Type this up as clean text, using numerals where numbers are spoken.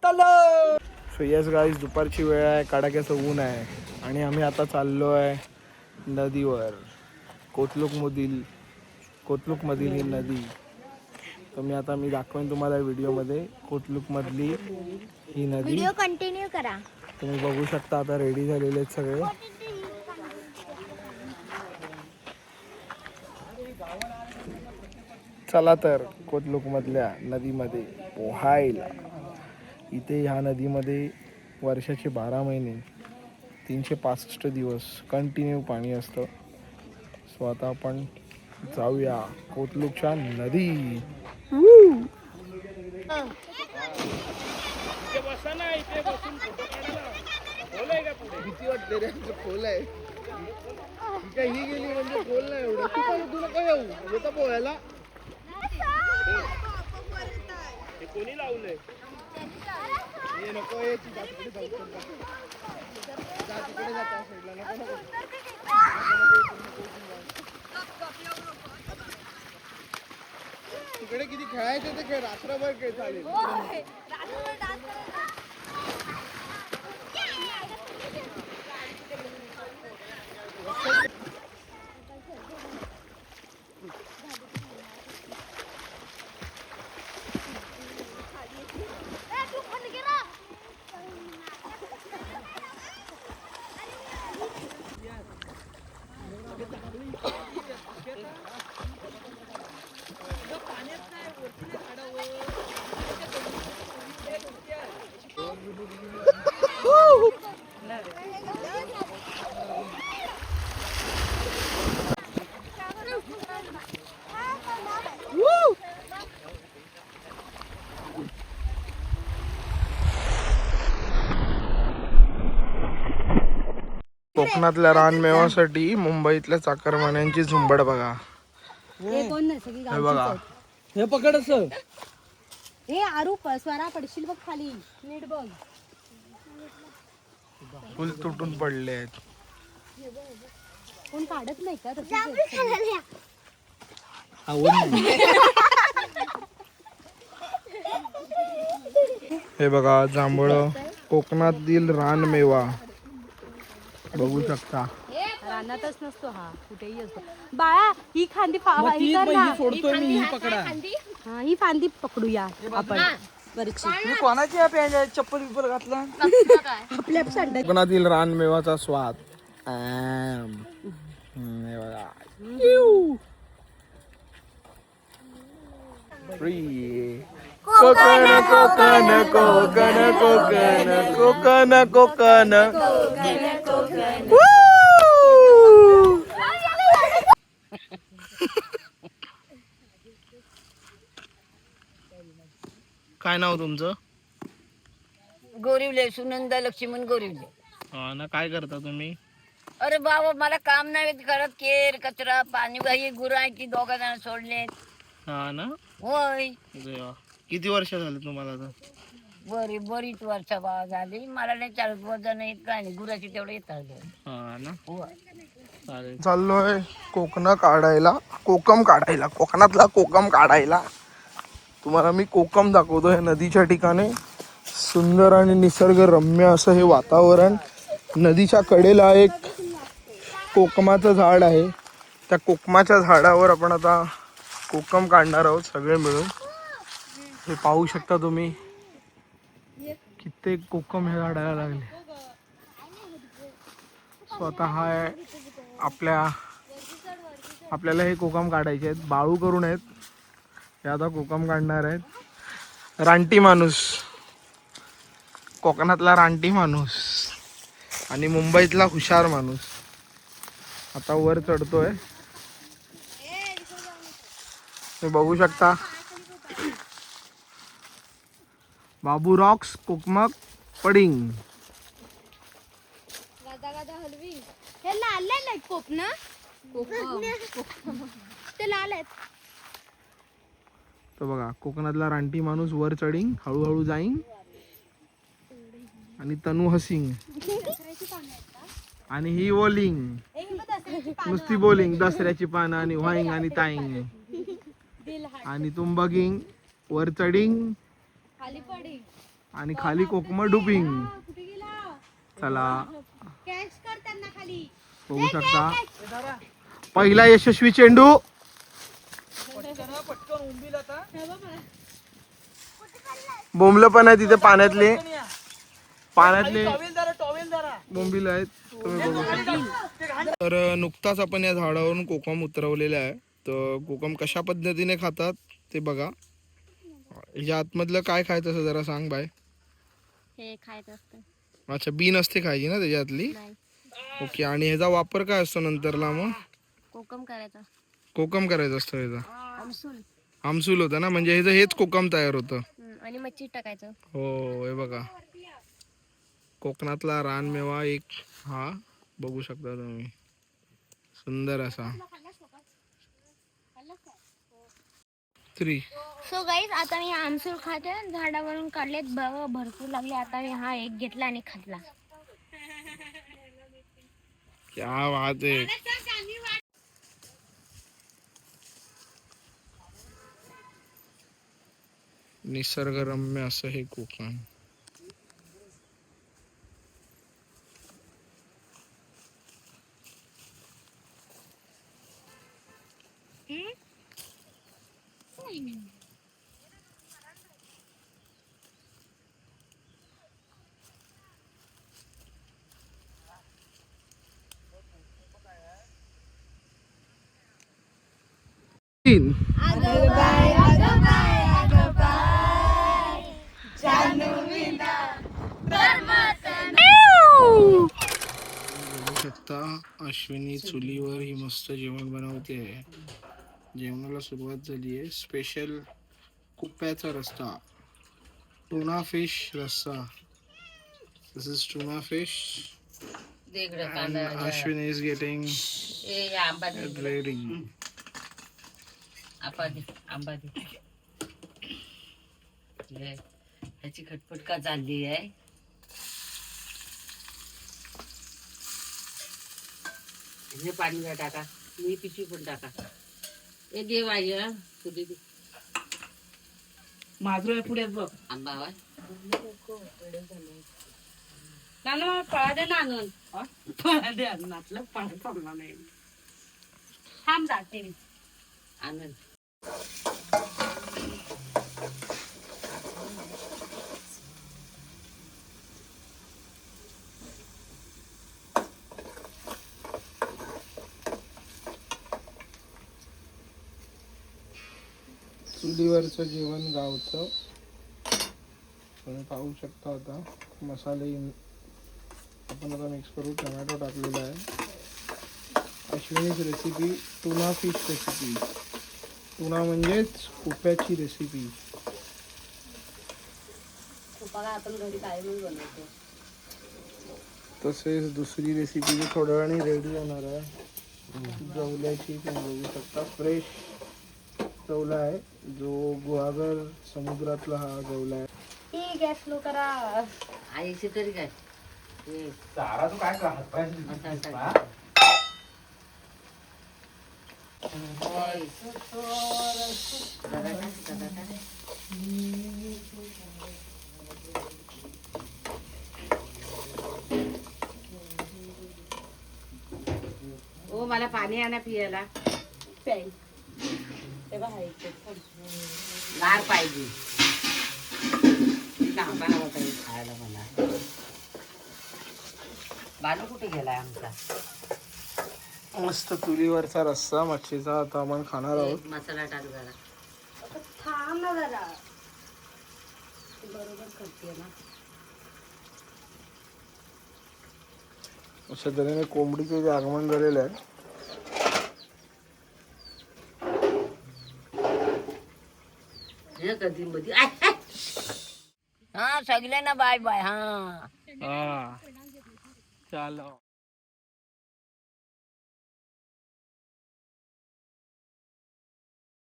So yes guys, दुपारची वेळ आहे, कडाक्याचं ऊन आहे आणि आम्ही आता चाललो आहे नदीवर. कोतलुकमधील ही नदी. तर मी दाखवेन तुम्हाला व्हिडिओमध्ये कोतलुकमधली ही नदी. व्हिडिओ कंटिन्यू करा. तुम्ही बघू शकता आता रेडी झालेले आहेत सगळे. चला तर कोतलुकमधल्या नदीमध्ये पोहायला. इथे ह्या नदीमध्ये वर्षाचे 12 महिने 365 दिवस कंटिन्यू पाणी असतं. सो आता आपण जाऊया कोतलुकच्या नदी. भीती वाटते रे, खोल आहे. ही गेली म्हणजे खोल नाही एवढं. तुला काय येऊ येतं पोहायला? कोणी लावलंय? नको तिकडे किती खेळायचे ते खेळ, रात्रभर खेळ चालेल. कोकणातल्या रानमेवासाठी मुंबईतल्या चाकरमान्यांची झुंबड बघा. हे बघा, हे पकड असं. हे आरूप स्वरा पडशील बघ खाली, नीट बघ. फुल तुटून पडले आहेत. कोण काढत नाही का? हे बघा जांभळ, कोकणातील रानमेवा बघू शकता. रानातच नसतो हा, कुठेही असतो. बाळा ही खांदी सोडतोय मी, ही पकडा. हा, ही फांदी पकडूया आपण वरची. मी कोणाची चप्पल बिप्पल घातला? आपल्या संडे कोकणातील रानमेवाचा स्वाद. हे बघा. कोकण कोकण कोकण कोकण कोकण कोकण. काय नाव तुमचं? गोरिवले, सुनंदा लक्ष्मण गोरिवले. हा ना, काय करता तुम्ही? अरे बाबा मला काम नाही करत. केर कचरा पाणी बाई गुरांची 2 जण सोडले. हा ना, होय. किती वर्ष झाले तुम्हाला आता? बरीच वर्ष बाबा झाली. मला नाही चालत, वजन येत काय नाही, गुराची तेवढं येतात. हा ना, होय. चाललोय कोकम काढायला. कोकणातला कोकम काढायला. तुम्हाला मी कोकम दाखवतो. हे नदीच्या ठिकाणी सुंदर आणि निसर्गरम्य असं हे वातावरण. नदीच्या कडेला एक कोकमाचं झाड आहे. त्या कोकमाच्या झाडावर आपण आता कोकम काढणार आहोत सगळे मिळून. हे पाहू शकता तुम्ही, कित्येक कोकम हे झाडाला लागले. स्वतः हा आपल्याला हे कोकम काढायचे आहेत. बाळू करून आहेत हे आता कोकम काढणार आहेत. रानटी माणूस, कोकणातला रानटी माणूस आणि मुंबईतला हुशार माणूस आता वर चढतोय. हे बघू शकता. बाबू रॉक्स कोकमक पडिंग. हे लाल आहे कोकण, ते लाल आहेत. तर बघा, कोकणातला रानटी माणूस वर चढिंग, हळूहळू जाईन आणि तनू हसिंग आणि ही बोलिंग, नुसती बोलिंग. दसऱ्याची पानं आणि व्हाईंग आणि ताईंग आणि तुम बघिंग, वर चढिंग आणि खाली कोकम डुपिंग. कुठे गेला? चला कॅच कर त्यांना खाली. बघू शकता पहिला यशस्वी चेंडू. पटकन उंबील आता. बोंबलं पण आहे तिथे पाण्यातले टॉवेल जरा बोंबील आहेत तुम्ही बघू शकता. तर नुकताच आपण या झाडावरून कोकम उतरवलेला आहे. तर कोकम कशा पद्धतीने खातात ते बघा. ह्याच्या आतमधलं काय खायचं असं जरा सांग बाय. हे खायचं असतं. अच्छा बी नसते खायची ना त्याच्यातली. ओके. आणि ह्याचा वापर काय असतो नंतरला मग. कोकम करायचा. कोकम करायचं असतं ह्याचा. आमसूल. आमसूल होतं ना म्हणजे ह्याचं हेच कोकम तयार होतं. आणि मच्छी टाकायचं. हो हे बघा कोकणातला रानमेवा एक हा बघू शकता तुम्ही सुंदर असा. 3 सो गाईज आता मी आमसूल खाते. झाडावरून काढलेत बघ भरपूर लागले. आता मी हा एक घेतला आणि खाल्ला. क्या बात आहे. निसर्गरम्य असं हे कोकण. तीन. बघू शकता अश्विनी चुलीवर ही मस्त जेवण बनवते. जेवणाला सुरुवात झाली आहे. स्पेशल कुप्याचा रस्सा, टुना फिश रस्सा. This is tuna fish and Ashwini is getting it ready. ह्याची खटपट का चालली आहे. हे पाणी टाका. मी पिशवी पण टाका. हे देव आहे तुझी माझं पुढे बघ. आंबा आहे. ना पळा दे ना आणून. पळा दे आणून पाणी पडला नाही. थांब जाते मी. आनंद चुलीवरचं जेवण गावचं. तुम्ही पाहू शकता. आता मसाले आपण आता मिक्स करू. टोमॅटो टाकलेला आहे. अश्विनीच recipe tuna fish recipe. Tuna म्हणजेच कुप्याची रेसिपी. आपण घरी कायमच बनवतो. तसेच दुसरी रेसिपी जी थोड्या वेळाने रेडी होणार आहे जवल्याची. तुम्ही बघू शकता फ्रेश जवला आहे. जो गुहागर समुद्रातला हा जवला आहे. गॅस स्लो करा. आईची तरी काय चारा तू काय ओ मला पाणी आणा पियाला. गार पाहिजे. आंबा हवा पाहिजे खायला मला. बालू कुठे गेलाय आमचा. मस्त चुलीवरचा रस्सा मच्छीचा आता आपण खाणार आहोत. मसाला टाक जरा. थांब ना जरा. बरोबर करते ना. अशा तऱ्हेने कोंबडीचे जे आगमन झालेलं आहे. कधी मध्ये हा सगळ्यांना बाय बाय. हा चालो.